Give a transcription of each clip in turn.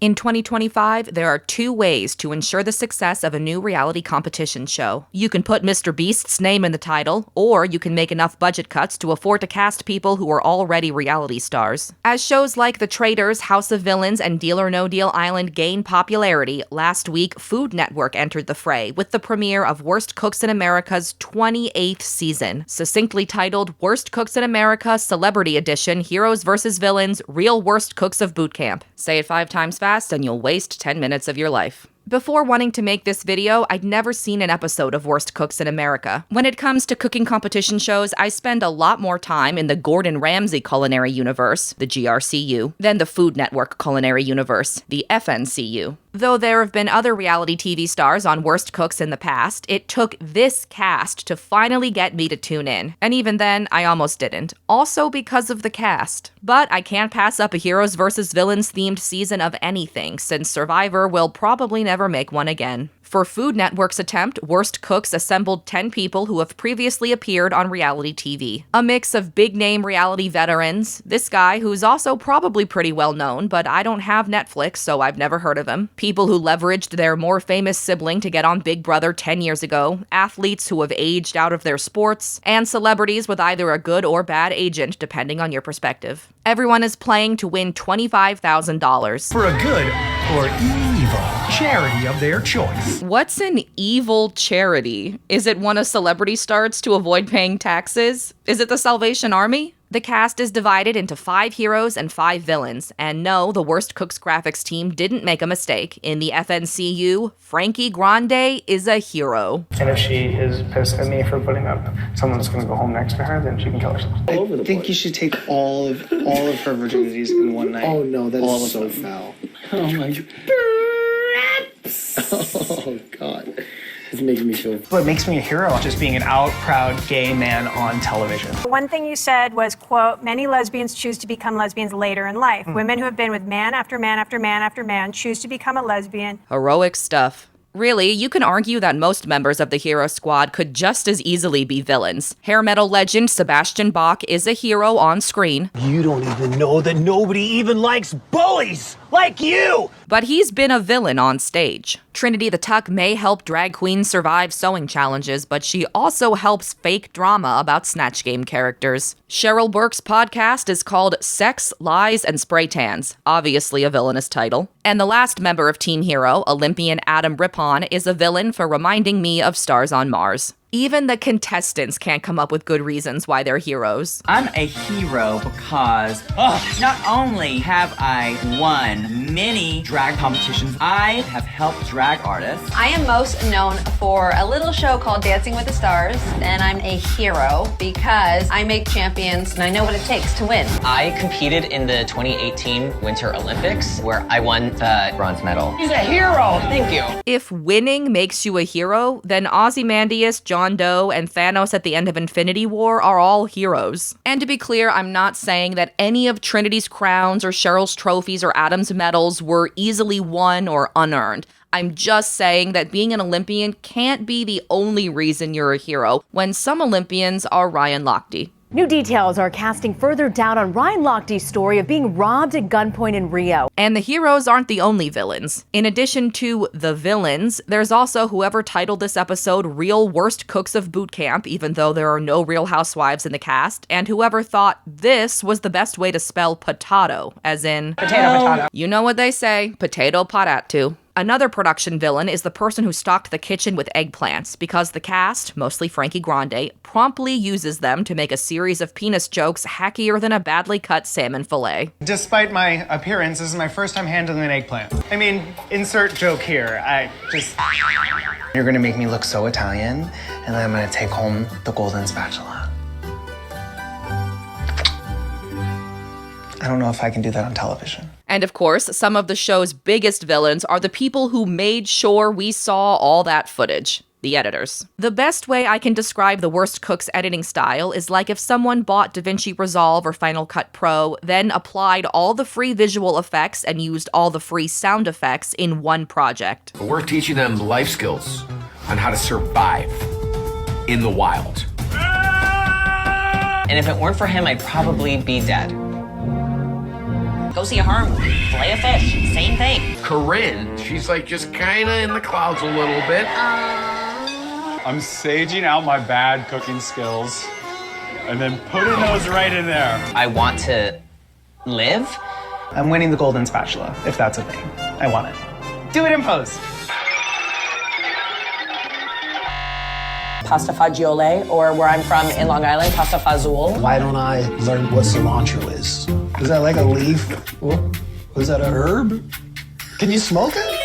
In 2025, there are two ways to ensure the success of a new reality competition show. You can put Mr. Beast's name in the title, or you can make enough budget cuts to afford to cast people who are already reality stars. As shows like The Traitors, House of Villains, and Deal or No Deal Island gain popularity, last week Food Network entered the fray with the premiere of Worst Cooks in America's 28th season, succinctly titled Worst Cooks in America Celebrity Edition Heroes vs. Villains Real Worst Cooks of Boot Camp. Say it 5 times fast and you'll waste 10 minutes of your life. Before wanting to make this video, I'd never seen an episode of Worst Cooks in America. When it comes to cooking competition shows, I spend a lot more time in the Gordon Ramsay culinary universe, the GRCU, than the Food Network culinary universe, the FNCU. Though there have been other reality TV stars on Worst Cooks in the past, it took this cast to finally get me to tune in. And even then, I almost didn't. Also because of the cast. But I can't pass up a Heroes vs. Villains themed season of anything, since Survivor will probably never make one again. For Food Network's attempt, Worst Cooks assembled 10 people who have previously appeared on reality TV. A mix of big-name reality veterans, this guy who's also probably pretty well-known, but I don't have Netflix, so I've never heard of him. People who leveraged their more famous sibling to get on Big Brother 10 years ago, athletes who have aged out of their sports, and celebrities with either a good or bad agent, depending on your perspective. Everyone is playing to win $25,000. For a good or evil charity of their choice. What's an evil charity? Is it one a celebrity starts to avoid paying taxes? Is it the Salvation Army? The cast is divided into 5 heroes and 5 villains, and no, the Worst Cooks graphics team didn't make a mistake. In the FNCU, Frankie Grande is a hero. And if she is pissed at me for putting up someone that's going to go home next to her, then she can kill herself. I think you should take all of her virginities in one night. Oh no, that all is so of them. foul. Oh my god. Oh god. It's making me feel... What makes me a hero? Just being an out, proud gay man on television. One thing you said was, quote, many lesbians choose to become lesbians later in life. Women who have been with man after man after man after man choose to become a lesbian. Heroic stuff. Really, you can argue that most members of the hero squad could just as easily be villains. Hair metal legend Sebastian Bach is a hero on screen. You don't even know that nobody even likes bullies like you! But he's been a villain on stage. Trinity the Tuck may help drag queens survive sewing challenges, but she also helps fake drama about Snatch Game characters. Cheryl Burke's podcast is called Sex, Lies, and Spray Tans, obviously a villainous title. And the last member of Team Hero, Olympian Adam Rippon, is a villain for reminding me of Stars on Mars. Even the contestants can't come up with good reasons why they're heroes. I'm a hero because not only have I won many drag competitions, I have helped drag artists. I am most known for a little show called Dancing with the Stars, and I'm a hero because I make champions and I know what it takes to win. I competed in the 2018 Winter Olympics where I won the bronze medal. He's a hero! Thank you. If winning makes you a hero, then Ozymandias, John Doe, and Thanos at the end of Infinity War are all heroes. And to be clear, I'm not saying that any of Trinity's crowns or Cheryl's trophies or Adam's medals were easily won or unearned. I'm just saying that being an Olympian can't be the only reason you're a hero, when some Olympians are Ryan Lochte. New details are casting further doubt on Ryan Lochte's story of being robbed at gunpoint in Rio. And the heroes aren't the only villains. In addition to the villains, there's also whoever titled this episode Real Worst Cooks of Boot Camp, even though there are no Real Housewives in the cast, and whoever thought this was the best way to spell potato, as in Potato. You know what they say, potato potato. Another production villain is the person who stocked the kitchen with eggplants, because the cast, mostly Frankie Grande, promptly uses them to make a series of penis jokes hackier than a badly cut salmon fillet. Despite my appearance, this is my first time handling an eggplant. I mean, insert joke here. You're gonna make me look so Italian, and then I'm gonna take home the golden spatula. I don't know if I can do that on television. And of course, some of the show's biggest villains are the people who made sure we saw all that footage. The editors. The best way I can describe the Worst Cooks editing style is like if someone bought DaVinci Resolve or Final Cut Pro, then applied all the free visual effects and used all the free sound effects in one project. We're teaching them life skills on how to survive in the wild. And if it weren't for him, I'd probably be dead. Go see her and fillet a fish. Same thing. Corinne, she's like just kinda in the clouds a little bit. I'm saging out my bad cooking skills and then putting those right in there. I want to live. I'm winning the golden spatula, if that's a thing. I want it. Do it in post. Pasta fagioli, or where I'm from in Long Island, pasta fazool. Why don't I learn what cilantro is? Is that like a leaf? Was that a herb? Can you smoke it?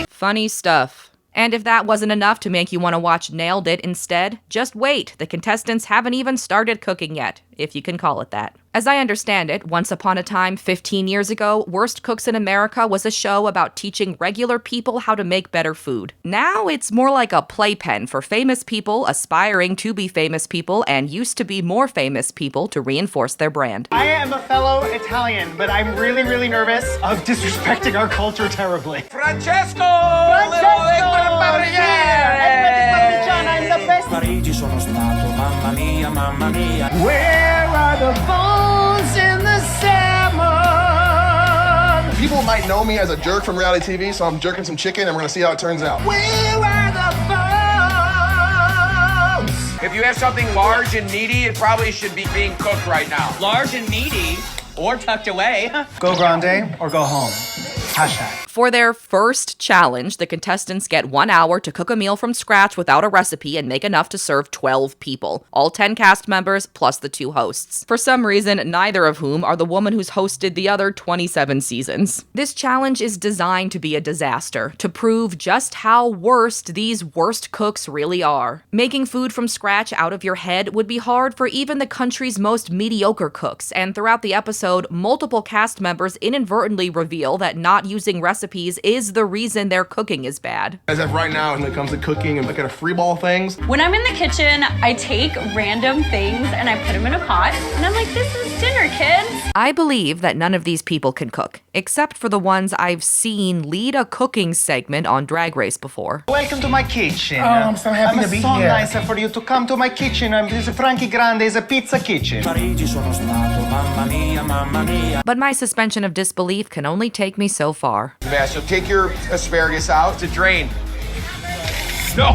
Funny stuff. And if that wasn't enough to make you want to watch Nailed It instead, just wait. The contestants haven't even started cooking yet, if you can call it that. As I understand it, once upon a time, 15 years ago, Worst Cooks in America was a show about teaching regular people how to make better food. Now it's more like a playpen for famous people aspiring to be famous people and used to be more famous people to reinforce their brand. I am a fellow Italian, but I'm really, really nervous of disrespecting our culture terribly. Francesco! I'm the best. Where are the bones in the salmon? People might know me as a jerk from reality TV, so I'm jerking some chicken and we're gonna see how it turns out. Where are the bones? If you have something large and meaty, it probably should be being cooked right now. Large and meaty, or tucked away. Go grande or go home. Hashtag. For their first challenge, the contestants get 1 hour to cook a meal from scratch without a recipe and make enough to serve 12 people, all 10 cast members plus the 2 hosts. For some reason, neither of whom are the woman who's hosted the other 27 seasons. This challenge is designed to be a disaster, to prove just how worst these worst cooks really are. Making food from scratch out of your head would be hard for even the country's most mediocre cooks, and throughout the episode, multiple cast members inadvertently reveal that not using recipes is the reason their cooking is bad. As of right now, when it comes to cooking and looking at free ball things. When I'm in the kitchen, I take random things and I put them in a pot, and I'm like, this is dinner, kids. I believe that none of these people can cook, except for the ones I've seen lead a cooking segment on Drag Race before. Welcome to my kitchen. Oh, I'm so happy to be so here. nice for you to come to my kitchen. This is Frankie Grande's pizza kitchen. But my suspension of disbelief can only take me so far. Sebastian, take your asparagus out to drain. No,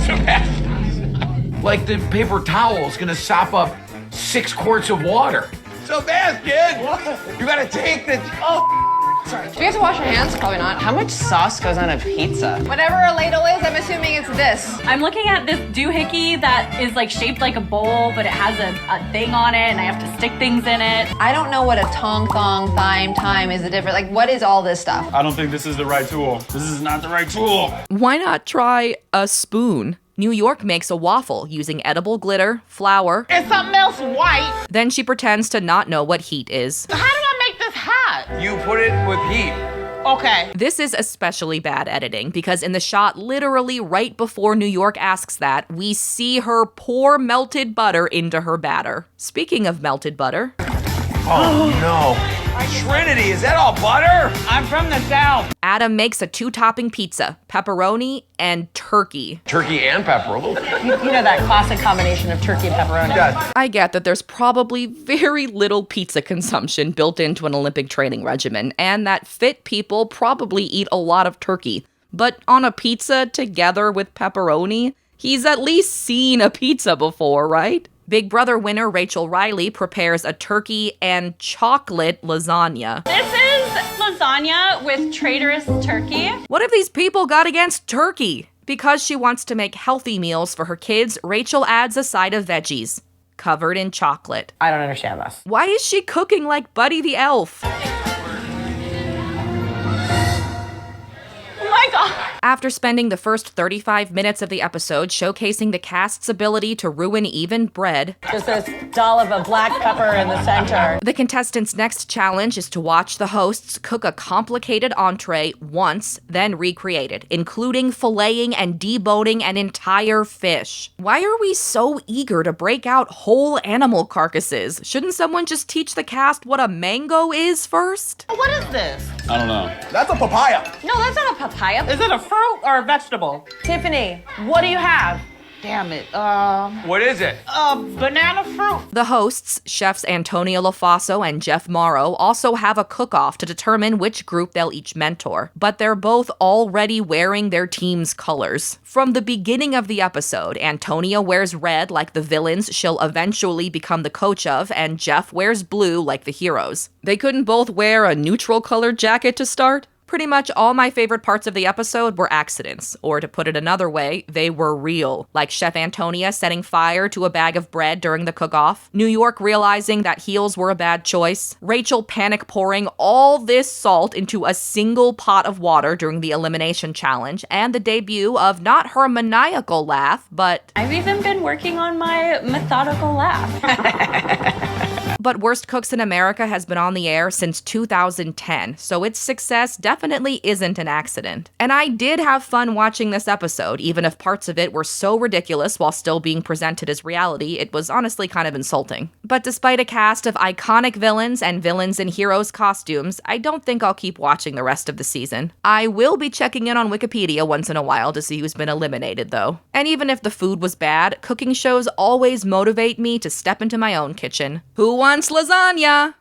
Sebastian. Like the paper towel is gonna sop up 6 quarts of water. Sebastian! What? You gotta take the... Sorry. Do we have to wash our hands? Probably not. How much sauce goes on a pizza? Whatever a ladle is, I'm assuming it's this. I'm looking at this doohickey that is like shaped like a bowl, but it has a thing on it, and I have to stick things in it. I don't know what a tong, thong, time is the difference. Like, what is all this stuff? I don't think this is the right tool. This is not the right tool. Why not try a spoon? New York makes a waffle using edible glitter, flour, And something else white. then she pretends to not know what heat is. How do I make this hot? You put it with heat. Okay. This is especially bad editing because in the shot literally right before New York asks that, we see her pour melted butter into her batter. Speaking of melted butter... Oh no. Trinity, is that all butter? I'm from the South. Adam makes a 2-topping pizza, pepperoni and turkey. Turkey and pepperoni. You know that classic combination of turkey and pepperoni. Yeah. I get that there's probably very little pizza consumption built into an Olympic training regimen, and that fit people probably eat a lot of turkey. But on a pizza together with pepperoni, he's at least seen a pizza before, right? Big Brother winner Rachel Riley prepares a turkey and chocolate lasagna. This is lasagna with traitorous turkey. What have these people got against turkey? Because she wants to make healthy meals for her kids, Rachel adds a side of veggies, covered in chocolate. I don't understand this. Why is she cooking like Buddy the Elf? Oh my god. After spending the first 35 minutes of the episode showcasing the cast's ability to ruin even bread, Just this dollop of black pepper in the center. the contestants' next challenge is to watch the hosts cook a complicated entree once, then recreate it, including filleting and deboning an entire fish. Why are we so eager to break out whole animal carcasses? Shouldn't someone just teach the cast what a mango is first? What is this? I don't know. That's a papaya. No, that's not a papaya. Is it a fruit? fruit or a vegetable? Tiffany, what do you have? Damn it. What is it? Banana fruit. The hosts, chefs Antonio LaFaso and Jeff Morrow, also have a cook-off to determine which group they'll each mentor, but they're both already wearing their team's colors. From the beginning of the episode, Antonio wears red like the villains she'll eventually become the coach of, and Jeff wears blue like the heroes. They couldn't both wear a neutral-colored jacket to start? Pretty much all my favorite parts of the episode were accidents, or to put it another way, they were real, like Chef Antonia setting fire to a bag of bread during the cook-off, New York realizing that heels were a bad choice, Rachel panic pouring all this salt into a single pot of water during the elimination challenge, and the debut of not her maniacal laugh, but... I've even been working on my methodical laugh. But Worst Cooks in America has been on the air since 2010, so its success definitely isn't an accident. And I did have fun watching this episode, even if parts of it were so ridiculous while still being presented as reality, it was honestly kind of insulting. But despite a cast of iconic villains and villains in heroes' costumes, I don't think I'll keep watching the rest of the season. I will be checking in on Wikipedia once in a while to see who's been eliminated, though. And even if the food was bad, cooking shows always motivate me to step into my own kitchen. Who wants lasagna?